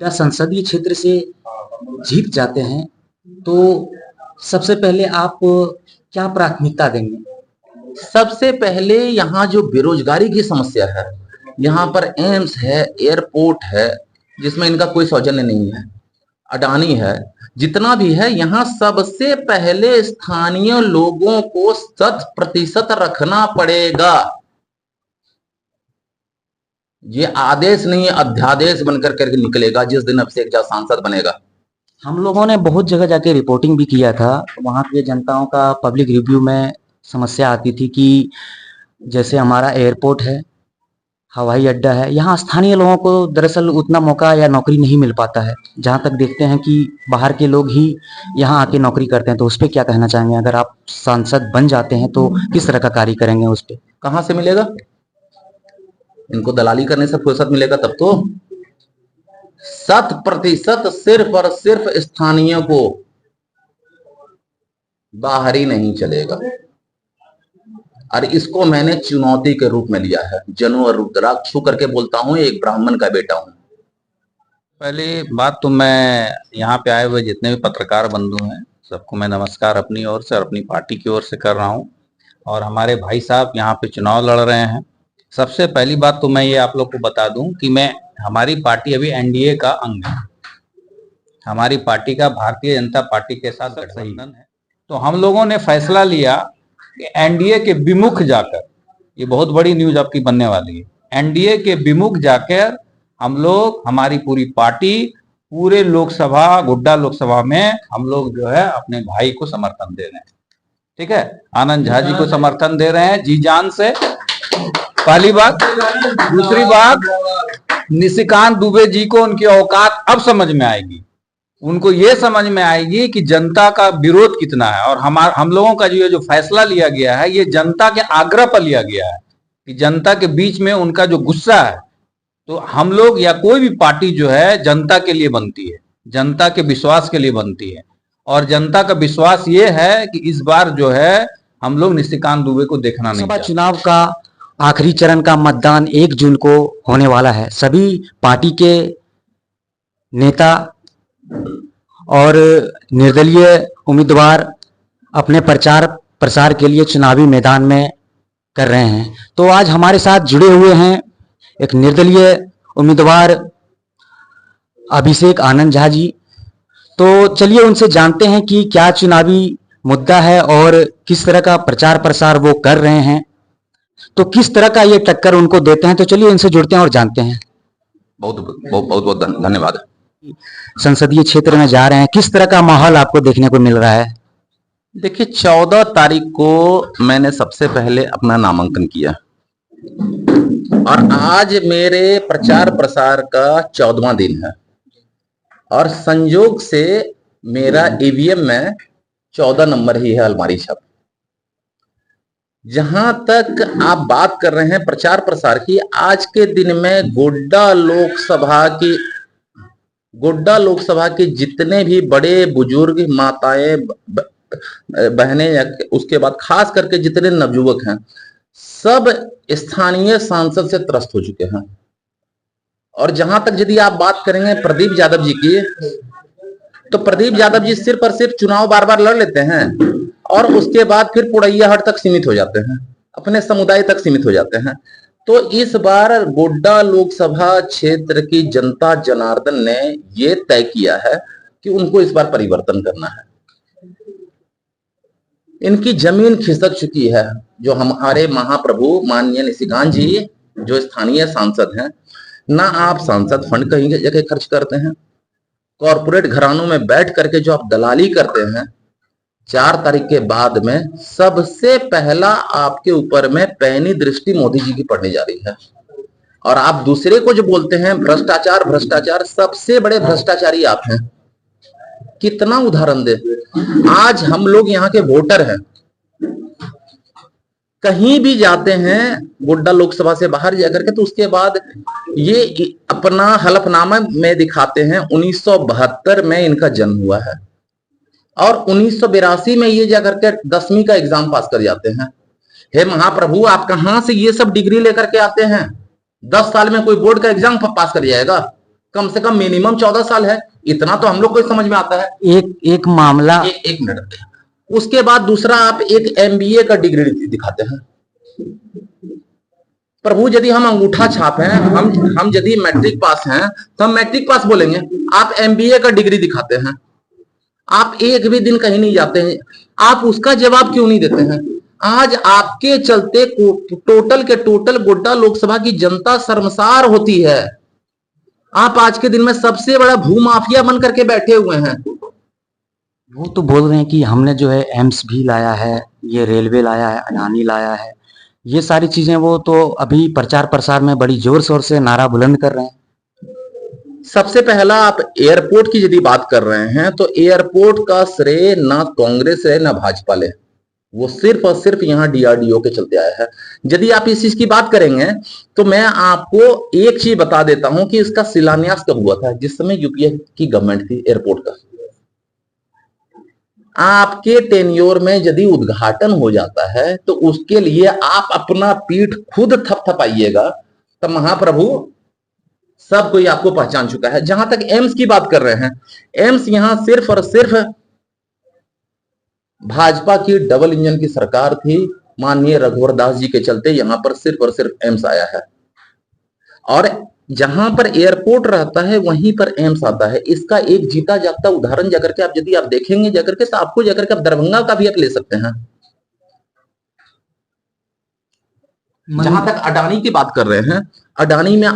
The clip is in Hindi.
या संसदीय क्षेत्र से जीत जाते हैं तो सबसे पहले आप क्या प्राथमिकता देंगे? सबसे पहले यहाँ जो बेरोजगारी की समस्या है, यहाँ पर एम्स है, एयरपोर्ट है, जिसमें इनका कोई सौजन्य नहीं है, अडानी है, जितना भी है, यहाँ सबसे पहले स्थानीय लोगों को 100% रखना पड़ेगा। ये आदेश नहीं, अध्यादेश बनकर करके निकलेगा जिस दिन अब से एक सांसद बनेगा। हम लोगों ने बहुत जगह जाके रिपोर्टिंग भी किया था। वहाँ के जनताओं का पब्लिक रिव्यू में समस्या आती थी कि जैसे हमारा एयरपोर्ट है, हवाई अड्डा है, यहाँ स्थानीय लोगों को दरअसल उतना मौका या नौकरी नहीं मिल पाता है। जहाँ तक देखते हैं कि बाहर के लोग ही यहाँ आके नौकरी करते हैं। तो उस पर क्या कहना चाहेंगे? अगर आप सांसद बन जाते हैं तो किस तरह का कार्य करेंगे उस पर? कहाँ से मिलेगा? इनको दलाली करने से फुर्सत मिलेगा तब तो। 100% सिर्फ और सिर्फ स्थानीय को, बाहरी नहीं चलेगा। और इसको मैंने चुनौती के रूप में लिया है। जनु और रुद्राक्ष छू करके बोलता हूं, एक ब्राह्मण का बेटा हूं। पहली बात तो मैं यहाँ पे आए हुए जितने भी पत्रकार बंधु हैं सबको मैं नमस्कार अपनी ओर से और अपनी पार्टी की ओर से कर रहा हूँ। और हमारे भाई साहब यहाँ पे चुनाव लड़ रहे हैं। सबसे पहली बात तो मैं ये आप लोग को बता दूं कि हमारी पार्टी अभी एनडीए का अंग है। हमारी पार्टी का भारतीय जनता पार्टी के साथ गठबंधन है। तो हम लोगों ने फैसला लिया कि एनडीए के विमुख जाकर, ये बहुत बड़ी न्यूज आपकी बनने वाली है, एनडीए के विमुख जाकर हम लोग, हमारी पूरी पार्टी, पूरे लोकसभा, गोड्डा लोकसभा में हम लोग जो है अपने भाई को समर्थन दे रहे हैं। ठीक है, आनंद झा जी को समर्थन दे रहे हैं जी जान से, पहली बात। दूसरी बात, निशिकांत दुबे जी को उनकी औकात अब समझ में आएगी। उनको ये समझ में आएगी कि जनता का विरोध कितना है। और हम लोगों का जो फैसला लिया गया है, ये जनता के आग्रह पर लिया गया है कि जनता के बीच में उनका जो गुस्सा है, तो हम लोग या कोई भी पार्टी जो है जनता के लिए बनती है, जनता के विश्वास के लिए बनती है। और जनता का विश्वास ये है कि इस बार जो है हम लोग निशिकांत दुबे को देखना नहीं चाहते। चुनाव का आखिरी चरण का मतदान 1 जून को होने वाला है। सभी पार्टी के नेता और निर्दलीय उम्मीदवार अपने प्रचार प्रसार के लिए चुनावी मैदान में कर रहे हैं। तो आज हमारे साथ जुड़े हुए हैं एक निर्दलीय उम्मीदवार अभिषेक आनंद झा जी। तो चलिए उनसे जानते हैं कि क्या चुनावी मुद्दा है और किस तरह का प्रचार प्रसार वो कर रहे हैं, तो किस तरह का ये टक्कर उनको देते हैं। तो चलिए इनसे जुड़ते हैं और जानते हैं। बहुत धन्यवाद। संसदीय क्षेत्र में जा रहे हैं, किस तरह का माहौल आपको देखने को मिल रहा है? देखिए, 14 तारीख को मैंने सबसे पहले अपना नामांकन किया और आज मेरे प्रचार प्रसार का 14वां दिन है। और संयोग से मेरा ईवीएम में 14 नंबर ही है, अलमारी छप। जहां तक आप बात कर रहे हैं प्रचार प्रसार की, आज के दिन में गोड्डा लोकसभा के जितने भी बड़े बुजुर्ग, माताएं, बहनें, या उसके बाद खास करके जितने नवयुवक हैं, सब स्थानीय सांसद से त्रस्त हो चुके हैं। और जहां तक यदि आप बात करेंगे प्रदीप यादव जी की, तो प्रदीप यादव जी सिर्फ और सिर्फ चुनाव बार बार लड़ लेते हैं और उसके बाद फिर पुड़ैयाहाट तक सीमित हो जाते हैं, अपने समुदाय तक सीमित हो जाते हैं। तो इस बार गोड्डा लोकसभा क्षेत्र की जनता जनार्दन ने ये तय किया है कि उनको इस बार परिवर्तन करना है। इनकी जमीन खिसक चुकी है। जो हमारे महाप्रभु माननीय निशिकांत जी जो स्थानीय सांसद हैं, ना आप सांसद फंड कहीं जगह खर्च करते हैं, कॉरपोरेट घरानों में बैठ करके जो आप दलाली करते हैं, 4 तारीख के बाद में सबसे पहला आपके ऊपर में पैनी दृष्टि मोदी जी की पड़ने जा रही है। और आप दूसरे को जो बोलते हैं भ्रष्टाचार भ्रष्टाचार, सबसे बड़े भ्रष्टाचारी आप हैं। कितना उदाहरण दे। आज हम लोग यहाँ के वोटर हैं, कहीं भी जाते हैं गोड्डा लोकसभा से बाहर जाकर के, तो उसके बाद ये अपना हलफनामा में दिखाते हैं 1972 में इनका जन्म हुआ है और 1982 में ये जाकर के 10वीं का एग्जाम पास कर जाते हैं। हे महाप्रभु, आप कहां से ये सब डिग्री लेकर के आते हैं? 10 साल में कोई बोर्ड का एग्जाम पास कर जाएगा? कम से कम मिनिमम 14 साल है, इतना तो हम लोग को समझ में आता है। एक मामला एक मिनट, उसके बाद दूसरा आप एक एमबीए का डिग्री दिखाते हैं। प्रभु यदि हम अंगूठा छाप हैं, हम यदि मैट्रिक पास हैं तो हम मैट्रिक पास बोलेंगे। आप एमबीए का डिग्री दिखाते हैं, आप एक भी दिन कहीं नहीं जाते हैं, आप उसका जवाब क्यों नहीं देते हैं? आज आपके चलते टोटल के टोटल गोड्डा लोकसभा की जनता शर्मसार होती है। आप आज के दिन में सबसे बड़ा भूमाफिया बन करके बैठे हुए हैं। वो तो बोल रहे हैं कि हमने जो है एम्स भी लाया है, ये रेलवे लाया है, अडानी लाया है, ये सारी चीजें वो तो अभी प्रचार प्रसार में बड़ी जोर शोर से नारा बुलंद कर रहे हैं। सबसे पहला आप एयरपोर्ट की यदि बात कर रहे हैं तो एयरपोर्ट का श्रेय ना कांग्रेस है ना भाजपा ले, वो सिर्फ और सिर्फ यहाँ डीआरडीओ के चलते आया है। यदि आप इस चीज की बात करेंगे तो मैं आपको एक चीज बता देता हूं कि इसका शिलान्यास कब हुआ था, जिस समय यूपीए की गवर्नमेंट थी एयरपोर्ट का। आपके टेन्योर में यदि उद्घाटन हो जाता है तो उसके लिए आप अपना पीठ खुद थपथपाइएगा, तब महाप्रभु सब कोई आपको पहचान चुका है। जहां तक एम्स की बात कर रहे हैं, एम्स यहां सिर्फ और सिर्फ भाजपा की डबल इंजन की सरकार थी, माननीय रघुवर दास जी के चलते यहां पर सिर्फ और सिर्फ एम्स आया है। और जहां पर एयरपोर्ट रहता है वहीं पर एम्स आता है। इसका एक जीता जागता उदाहरण जाकर के आप यदि आप देखेंगे जाकर के, तो आपको जाकर के आप दरभंगा का भी आप ले सकते हैं। जहां तक अडानी की बात कर रहे हैं, अडानी में